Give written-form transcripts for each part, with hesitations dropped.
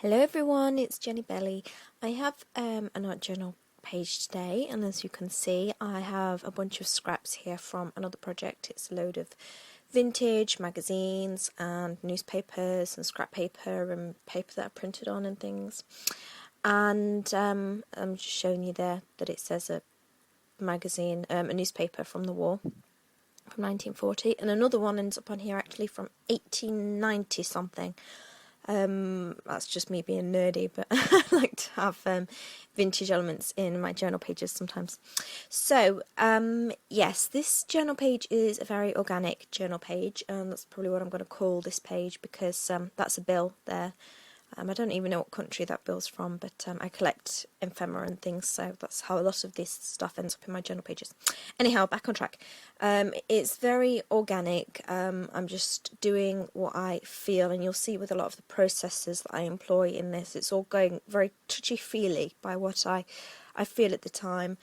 Hello everyone, it's Jennibellie. I have an art journal page today, and as you can see I have a bunch of scraps here from another project. It's a load of vintage magazines and newspapers and scrap paper and paper that I printed on and things. And I'm just showing you there that it says a magazine, a newspaper from the war from 1940, and another one ends up on here actually from 1890 something. That's just me being nerdy, but I like to have vintage elements in my journal pages sometimes. So, yes, this journal page is a very organic journal page, and that's probably what I'm going to call this page, because that's a bill there. I don't even know what country that bill's from, but I collect ephemera and things, so that's how a lot of this stuff ends up in my journal pages. Anyhow, back on track. It's very organic. I'm just doing what I feel, and you'll see with a lot of the processes that I employ in this, it's all going very touchy-feely by what I feel at the time.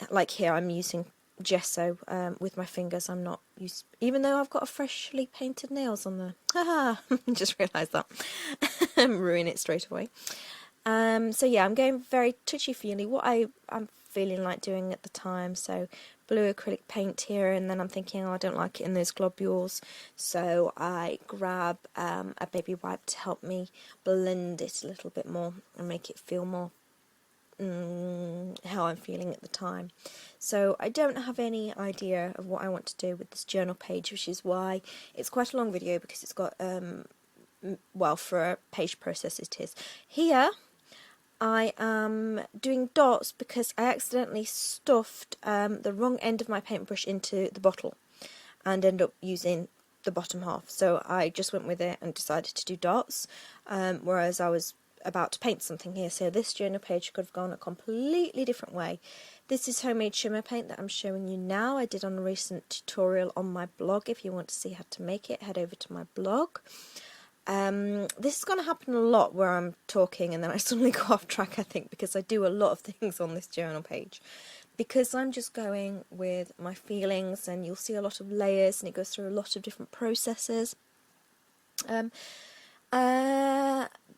Like here, I'm using gesso with my fingers. I'm not used, even though I've got freshly painted nails on there. Haha, just realised that. Ruin it straight away. So yeah, I'm going very touchy-feely, what I'm feeling like doing at the time. So blue acrylic paint here, and then I'm thinking, oh, I don't like it in those globules, so I grab a baby wipe to help me blend it a little bit more and make it feel more how I'm feeling at the time. So I don't have any idea of what I want to do with this journal page, which is why it's quite a long video, because it's got well, for a page process it is. Here I am doing dots because I accidentally stuffed the wrong end of my paintbrush into the bottle and ended up using the bottom half, so I just went with it and decided to do dots, whereas I was about to paint something here. So this journal page could have gone a completely different way. This is homemade shimmer paint that I'm showing you now. I did on a recent tutorial on my blog. If you want to see how to make it, head over to my blog. This is going to happen a lot where I'm talking and then I suddenly go off track, I think, because I do a lot of things on this journal page, because I'm just going with my feelings, and you'll see a lot of layers and it goes through a lot of different processes.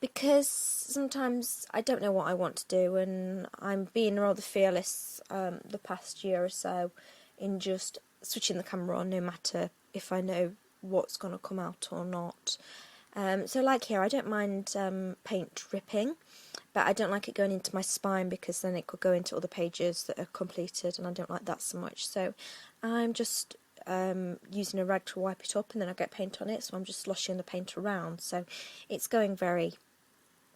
Because sometimes I don't know what I want to do, and I'm being rather fearless the past year or so in just switching the camera on, no matter if I know what's going to come out or not. So like here, I don't mind paint dripping, but I don't like it going into my spine, because then it could go into other pages that are completed, and I don't like that so much. So I'm just using a rag to wipe it up, and then I get paint on it, so I'm just sloshing the paint around, so it's going very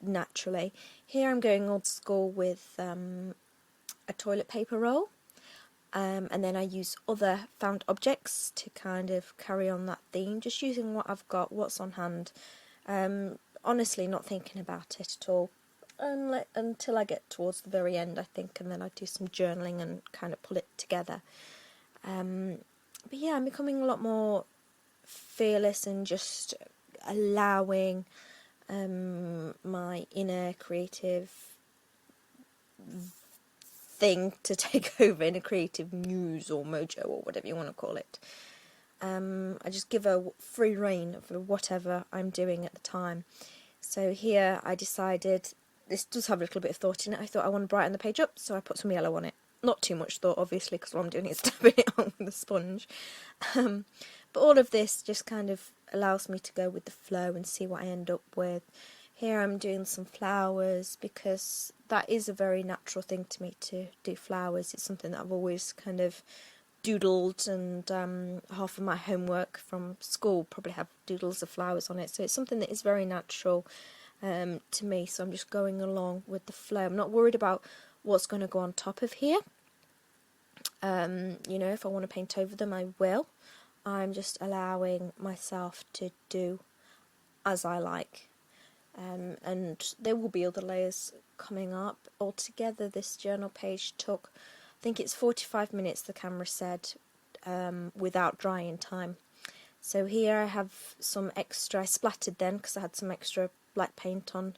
naturally. Here I'm going old school with a toilet paper roll, and then I use other found objects to kind of carry on that theme, just using what I've got, what's on hand, honestly not thinking about it at all, until I get towards the very end, I think, and then I do some journaling and kind of pull it together. But yeah, I'm becoming a lot more fearless and just allowing my inner creative thing to take over, in a creative muse or mojo or whatever you want to call it. I just give a free rein for whatever I'm doing at the time. So here I decided, this does have a little bit of thought in it, I thought I want to brighten the page up, so I put some yellow on it. Not too much thought, obviously, because what I'm doing is dabbing it on with a sponge. But all of this just kind of allows me to go with the flow and see what I end up with. Here I'm doing some flowers, because that is a very natural thing to me to do flowers. It's something that I've always kind of doodled, and half of my homework from school probably have doodles of flowers on it. So it's something that is very natural to me, so I'm just going along with the flow. I'm not worried about what's going to go on top of here. You know, if I want to paint over them, I will. I'm just allowing myself to do as I like. And there will be other layers coming up. Altogether, this journal page took, I think it's 45 minutes, the camera said, without drying time. So here I have some extra, I splattered then because I had some extra black paint on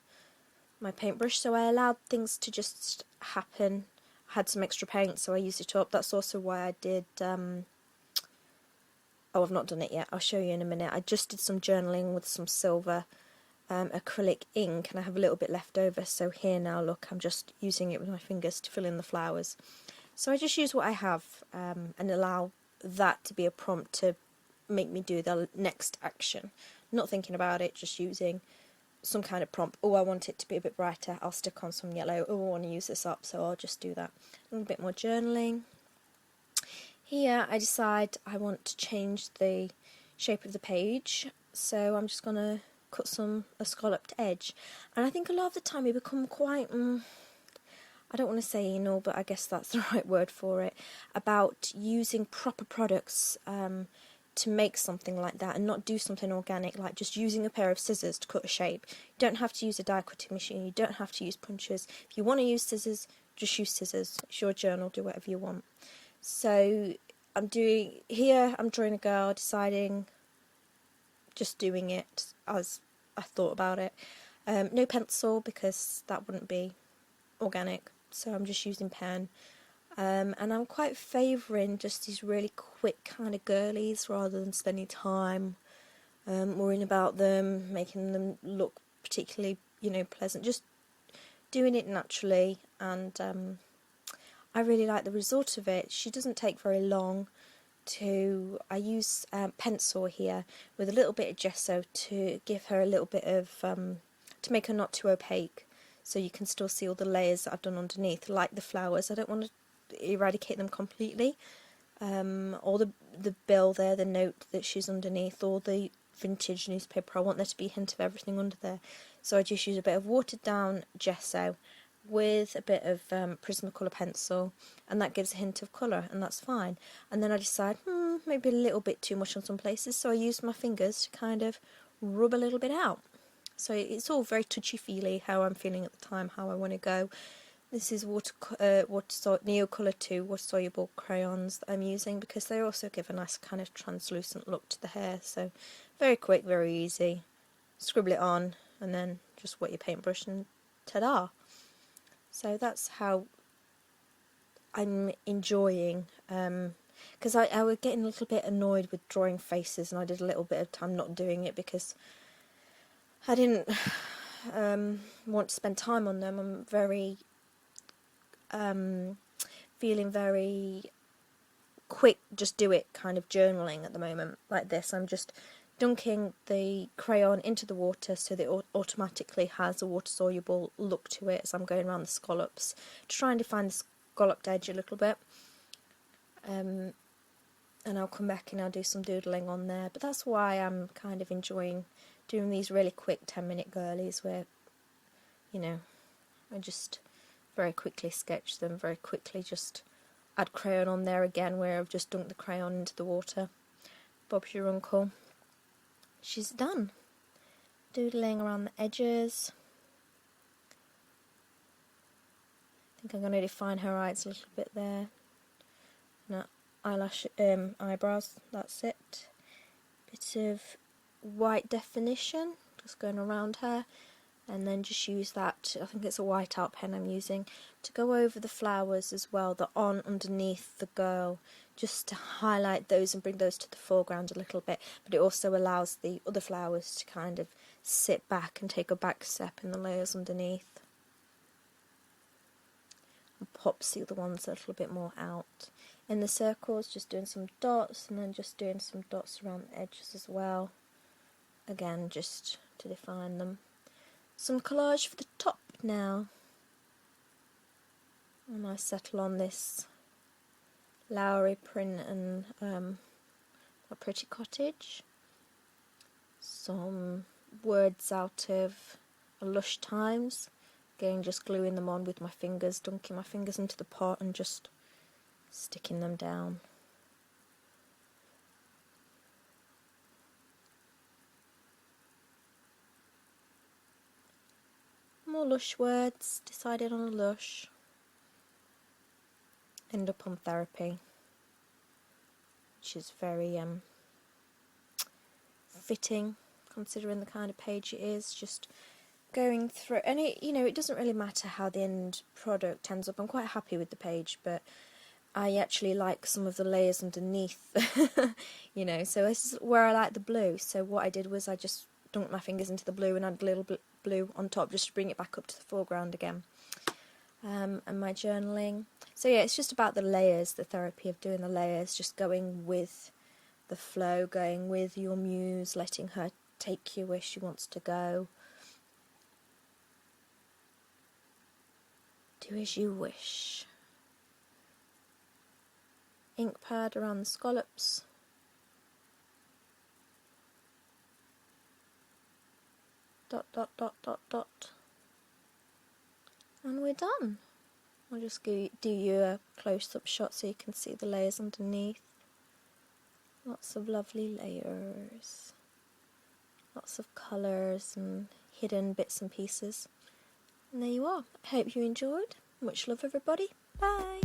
my paintbrush, so I allowed things to just happen. I had some extra paint, so I used it up. That's also why I did, oh, I've not done it yet, I'll show you in a minute. I just did some journaling with some silver acrylic ink, and I have a little bit left over, so here now, look, I'm just using it with my fingers to fill in the flowers. So I just use what I have and allow that to be a prompt to make me do the next action. Not thinking about it, just using some kind of prompt. Oh, I want it to be a bit brighter, I'll stick on some yellow. Oh, I want to use this up, so I'll just do that. A little bit more journaling. Here I decide I want to change the shape of the page, so I'm just going to cut a scalloped edge. And I think a lot of the time we become quite, I don't want to say anal, but I guess that's the right word for it, about using proper products to make something like that and not do something organic, like just using a pair of scissors to cut a shape. You don't have to use a die cutting machine, you don't have to use punches. If you want to use scissors, just use scissors. It's your journal, do whatever you want. So I'm drawing a girl, deciding, just doing it as I thought about it. No pencil, because that wouldn't be organic, so I'm just using pen. And I'm quite favouring just these really quick kind of girlies, rather than spending time worrying about them, making them look particularly, pleasant. Just doing it naturally, and I really like the result of it. She doesn't take very long I use pencil here with a little bit of gesso to give her a little bit of, to make her not too opaque, so you can still see all the layers that I've done underneath, like the flowers. I don't want to eradicate them completely, or the bill there, the note that she's underneath, or the vintage newspaper. I want there to be a hint of everything under there, so I just use a bit of watered down gesso with a bit of Prismacolor pencil, and that gives a hint of colour, and that's fine. And then I decide, maybe a little bit too much on some places, so I use my fingers to kind of rub a little bit out. So it's all very touchy-feely, how I'm feeling at the time, how I want to go. This is Neocolor 2 water-soluble crayons that I'm using, because they also give a nice kind of translucent look to the hair. So very quick, very easy. Scribble it on, and then just wet your paintbrush, and ta-da! So that's how I'm enjoying, because I was getting a little bit annoyed with drawing faces, and I did a little bit of time not doing it because I didn't want to spend time on them. I'm very, feeling very quick, just do it kind of journaling at the moment, like this. I'm just dunking the crayon into the water so that it automatically has a water-soluble look to it as I'm going around the scallops, to try and define the scalloped edge a little bit. And I'll come back and I'll do some doodling on there, but that's why I'm kind of enjoying doing these really quick 10-minute girlies where, I just very quickly sketch them, very quickly just add crayon on there again where I've just dunked the crayon into the water. Bob's your uncle. She's done. Doodling around the edges. I think I'm going to define her eyes a little bit there. No, eyebrows, that's it. Bit of white definition, just going around her. And then just use that, I think it's a white art pen I'm using, to go over the flowers as well, that on underneath the girl, just to highlight those and bring those to the foreground a little bit. But it also allows the other flowers to kind of sit back and take a back step in the layers underneath. And pops the other ones a little bit more out. In the circles, just doing some dots, and then just doing some dots around the edges as well. Again, just to define them. Some collage for the top now. And I settle on this Lowry print and a pretty cottage. Some words out of A Lush Times. Again, just gluing them on with my fingers, dunking my fingers into the pot and just sticking them down. More Lush words, decided on a Lush. End up on Therapy, which is very fitting considering the kind of page it is. Just going through, and it doesn't really matter how the end product ends up. I'm quite happy with the page, but I actually like some of the layers underneath, so this is where I like the blue. So what I did was I just dunk my fingers into the blue and add a little bit blue on top just to bring it back up to the foreground again. And my journaling. So yeah, it's just about the layers, the therapy of doing the layers, just going with the flow, going with your muse, letting her take you where she wants to go. Do as you wish. Ink pad around the scallops. Dot, dot, dot, dot, dot. And we're done. I'll just do you a close-up shot so you can see the layers underneath. Lots of lovely layers. Lots of colours and hidden bits and pieces. And there you are. I hope you enjoyed. Much love, everybody. Bye.